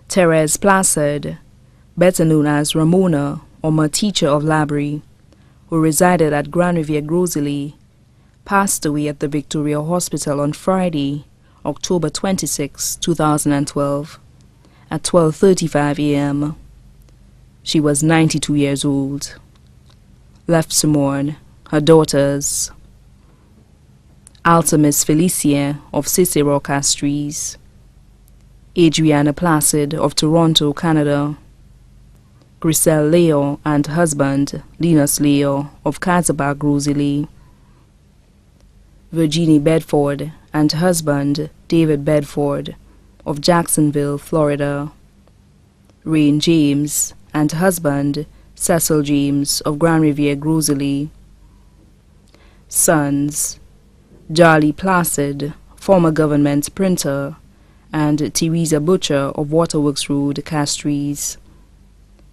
Therese Placide, better known as Ramona, or teacher of Labrie, who resided at Grand Riviere Groseilliers, passed away at the Victoria Hospital on Friday, October 26, 2012, at 12:35 a.m. She was 92 years old. Left to mourn her daughters, Altamis Felicia of Cicero Castries, Adriana Placide of Toronto, Canada, Griselle Leo and husband Linus Leo of Casabah, Groseilliers, Virginie Bedford and husband David Bedford of Jacksonville, Florida, Rain James and husband Cecil James of Grand Riviere Groseilliers, sons Charlie Placide, former government printer, and Teresa Butcher of Waterworks Road, Castries,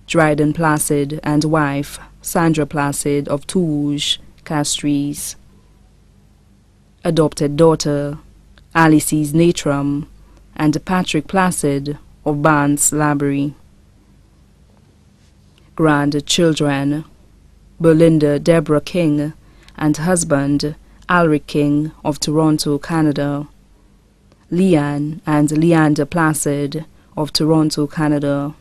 Dryden Placide and wife Sandra Placide of Touge, Castries, adopted daughter Alices Natrum and Patrick Placide of Barnes, Labrie, grandchildren Belinda Deborah King and husband Alric King of Toronto, Canada, Leanne and Leander Placide of Toronto, Canada,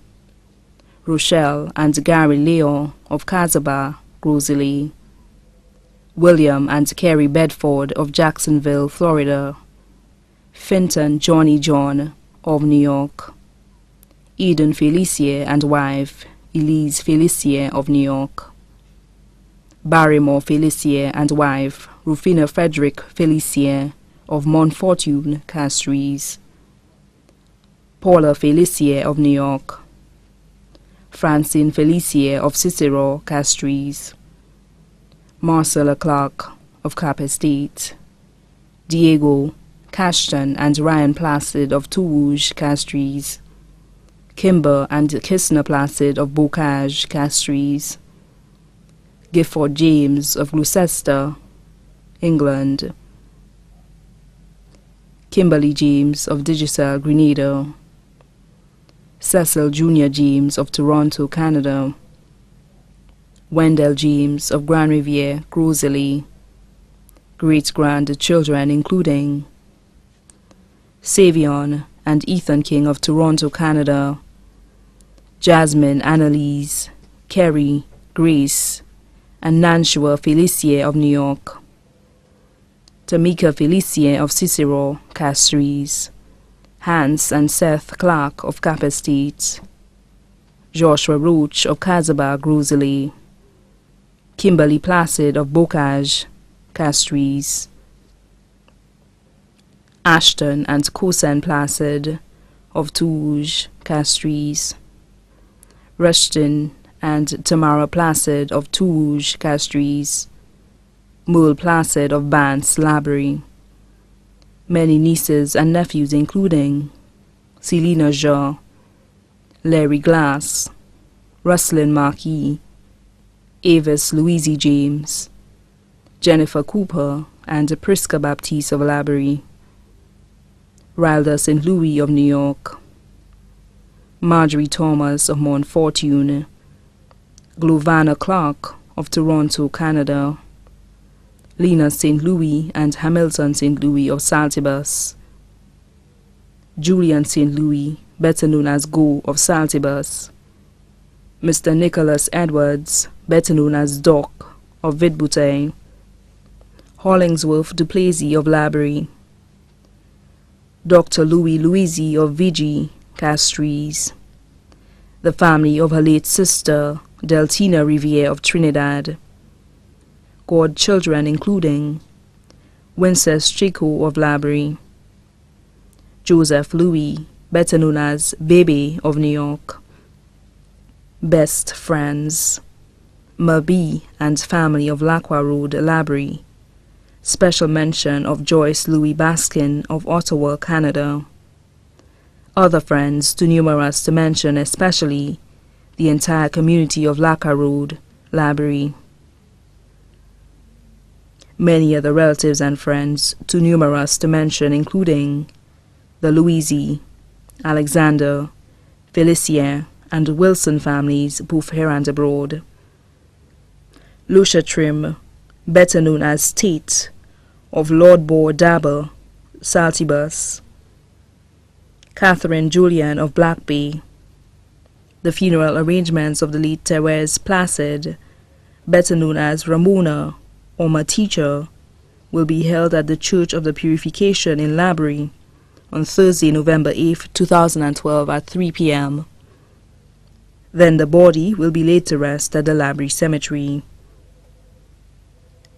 Rochelle and Gary Leo of Casabah, Groseilliers, William and Carrie Bedford of Jacksonville, Florida, Finton Johnny John of New York, Eden Felicia and wife Elise Felicia of New York, Barrymore Felicia and wife Rufina Frederick Felicia of Montfortune, Castries, Paula Felicia of New York, Francine Felicia of Cicero, Castries, Marcella Clark of Cap Estate, Diego, Cashton and Ryan Placide of Touge, Castries, Kimber and Kistner Placide of Bocage, Castries, Gifford James of Gloucester, England, Kimberly James of Digicel, Grenada, Cecil Jr. James of Toronto, Canada, Wendell James of Grand Riviere, Groseilliers, great-grandchildren including Savion and Ethan King of Toronto, Canada, Jasmine Annalise, Kerry, Grace, and Nanshua Felicia of New York, Tamika Felicia of Cicero, Castries, Hans and Seth Clark of Cap Estate, Joshua Roach of Casabah, Groseilliers, Kimberly Placide of Bocage, Castries, Ashton and Kosen Placide of Touge, Castries, Rushton and Tamara Placide of Touge, Castries, Merle Placide of Barnes, Labrie, many nieces and nephews including Selena Shaw, Larry Glass, Rustlin Marquis, Avis Louise James, Jennifer Cooper and Prisca Baptiste of Labrie, Rilda St. Louis of New York, Marjorie Thomas of Montfortune, Glovana Clark of Toronto, Canada, Lena St. Louis and Hamilton St. Louis of Saltibus, Julian St. Louis, better known as Go of Saltibus, Mr. Nicholas Edwards, better known as Doc of Vidboutin, Hollingsworth Duplessis of Labrie, Dr. Louis Louisi of Vigi, Castries, the family of her late sister, Deltina Riviere of Trinidad, godchildren including Winces Chico of Labrie, Joseph Louis, better known as Bebe of New York, best friends, Mabi and family of Lacroix Road, Labrie, special mention of Joyce Louis Baskin of Ottawa, Canada, other friends too numerous to mention, especially the entire community of Lacroix Road, Labrie, many other relatives and friends too numerous to mention including the Louisi, Alexander, Felicien, and Wilson families, both here and abroad. Lucia Trim, better known as Tate, of Lord Boar Dabber, Saltibus. Catherine Julian of Black Bay. The funeral arrangements of the late Therese Placide, better known as Ramona or my teacher, will be held at the Church of the Purification in Labrie on Thursday, November 8, 2012 at 3 p.m. Then the body will be laid to rest at the Labrie Cemetery.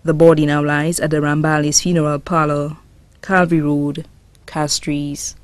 The body now lies at the Rambales Funeral Parlor, Calvary Road, Castries.